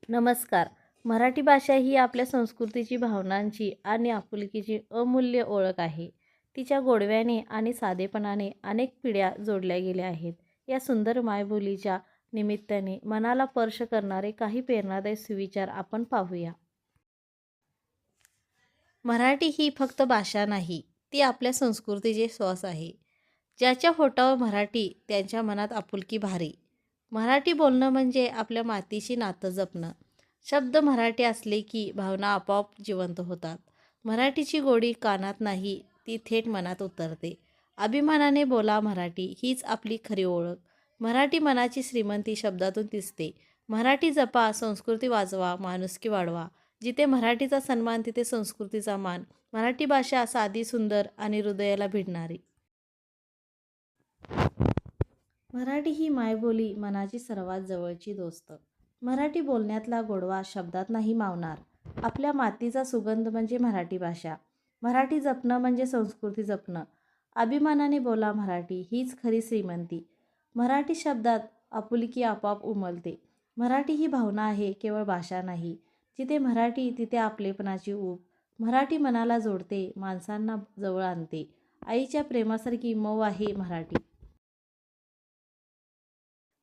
नमस्कार. मराठी भाषा ही आपल्या संस्कृतीची, भावनांची आणि आपुलकीची अमूल्य ओळख आहे. तिच्या गोडव्याने आणि साधेपणाने अनेक पिढ्या जोडल्या गेल्या आहेत. या सुंदर मायबोलीच्या निमित्ताने मनाला स्पर्श करणारे काही प्रेरणादायी सुविचार आपण पाहूया. मराठी ही फक्त भाषा नाही, ती आपल्या संस्कृतीचे श्वास आहे. ज्याच्या होठावर मराठी, त्यांच्या मनात आपुलकी भारी. मराठी बोलणं म्हणजे आपल्या मातीशी नातं जपणं. शब्द मराठी असले की भावना आपोआप जिवंत होतात. मराठीची गोडी कानात नाही, ती थेट मनात उतरते. अभिमानाने बोला मराठी, हीच आपली खरी ओळख. मराठी मनाची श्रीमंती शब्दातून दिसते. मराठी जपा, संस्कृती वाचवा, माणुसकी वाढवा. जिथे मराठीचा सन्मान तिथे संस्कृतीचा मान. मराठी भाषा साधी, सुंदर आणि हृदयाला भिडणारी. मराठी ही मायबोली, मनाची सर्वात जवळची दोस्त. मराठी बोलण्यातला गोडवा शब्दात नाही मावणार. आपल्या मातीचा सुगंध म्हणजे मराठी भाषा. मराठी जपणं म्हणजे संस्कृती जपणं. अभिमानाने बोला मराठी, हीच खरी श्रीमंती. मराठी शब्दात आपुलकी आपोआप उमलते. मराठी ही भावना आहे, केवळ भाषा नाही. जिथे मराठी तिथे आपलेपणाची ऊब. मराठी मनाला जोडते, माणसांना जवळ आणते. आईच्या प्रेमासारखी मऊ आहे मराठी.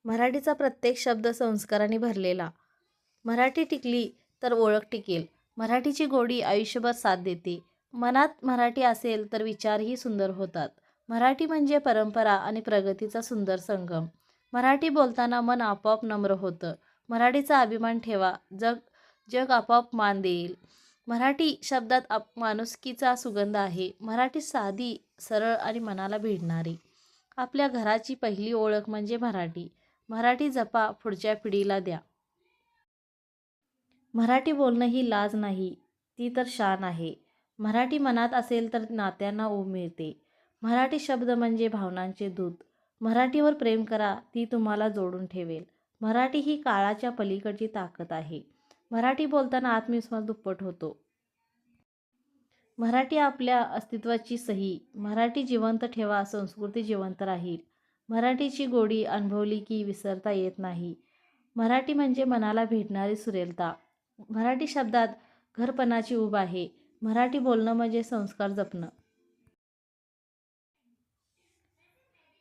मराठीचा प्रत्येक शब्द संस्काराने भरलेला. मराठी टिकली तर ओळख टिकेल. मराठीची गोडी आयुष्यभर साथ देते. मनात मराठी असेल तर विचारही सुंदर होतात. मराठी म्हणजे परंपरा आणि प्रगतीचा सुंदर संगम. मराठी बोलताना मन आपोआप नम्र होतं. मराठीचा अभिमान ठेवा, जग जग आपोआप मान देईल. मराठी शब्दात माणुसकीचा सुगंध आहे. मराठी साधी, सरळ आणि मनाला भिडणारी. आपल्या घराची पहिली ओळख म्हणजे मराठी. मराठी जपा, पुढच्या पिढीला द्या. मराठी बोलणं ही लाज नाही, ती तर शान आहे. मराठी मनात असेल तर नात्यांना ऊब मिळते. मराठी शब्द म्हणजे भावनांचे दूत. मराठीवर प्रेम करा, ती तुम्हाला जोडून ठेवेल. मराठी ही काळाच्या पलीकडची ताकद आहे. मराठी बोलताना आत्मविश्वास दुप्पट होतो. मराठी आपल्या अस्तित्वाची सही. मराठी जिवंत ठेवा, संस्कृती जिवंत राहील. मराठीची गोडी अनुभवली की विसरता येत नाही. मराठी म्हणजे मनाला भेटणारी सुरेलता. मराठी शब्दात घरपणाची ऊब आहे. मराठी बोलणं म्हणजे संस्कार जपणं.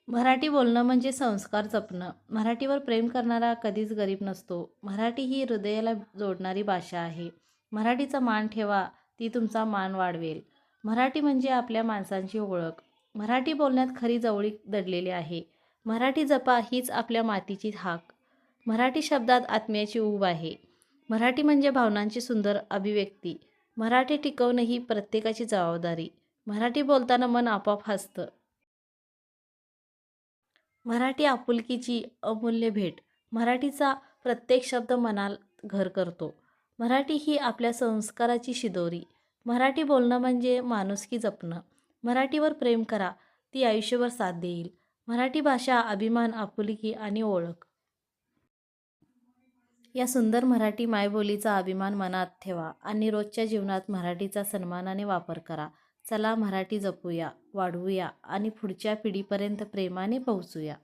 मराठी बोलणं म्हणजे संस्कार जपणं. मराठीवर प्रेम करणारा कधीच गरीब नसतो. मराठी ही हृदयाला जोडणारी भाषा आहे. मराठीचा मान ठेवा, ती तुमचा मान वाढवेल. मराठी म्हणजे आपल्या माणसांची ओळख. मराठी बोलण्यात खरी जवळीक दडलेली आहे. मराठी जपा, हीच आपल्या मातीची हाक. मराठी शब्दात आत्म्याची ऊब आहे. मराठी म्हणजे भावनांची सुंदर अभिव्यक्ती. मराठी टिकवणं ही प्रत्येकाची जबाबदारी. मराठी बोलताना मन आपोआप हसतं. मराठी आपुलकीची अमूल्य भेट. मराठीचा प्रत्येक शब्द मनात घर करतो. मराठी ही आपल्या संस्काराची शिदोरी. मराठी बोलणं म्हणजे माणुसकी जपणं. मराठीवर प्रेम करा, ती आयुष्यभर साथ देईल. मराठी भाषा अभिमान, आपुलकी आणि ओळख. या सुंदर मराठी मायबोलीचा अभिमान मनात ठेवा आणि रोजच्या जीवनात मराठीचा सन्मानाने वापर करा. चला मराठी जपूया, वाढवूया आणि पुढच्या पिढीपर्यंत प्रेमाने पोहोचूया.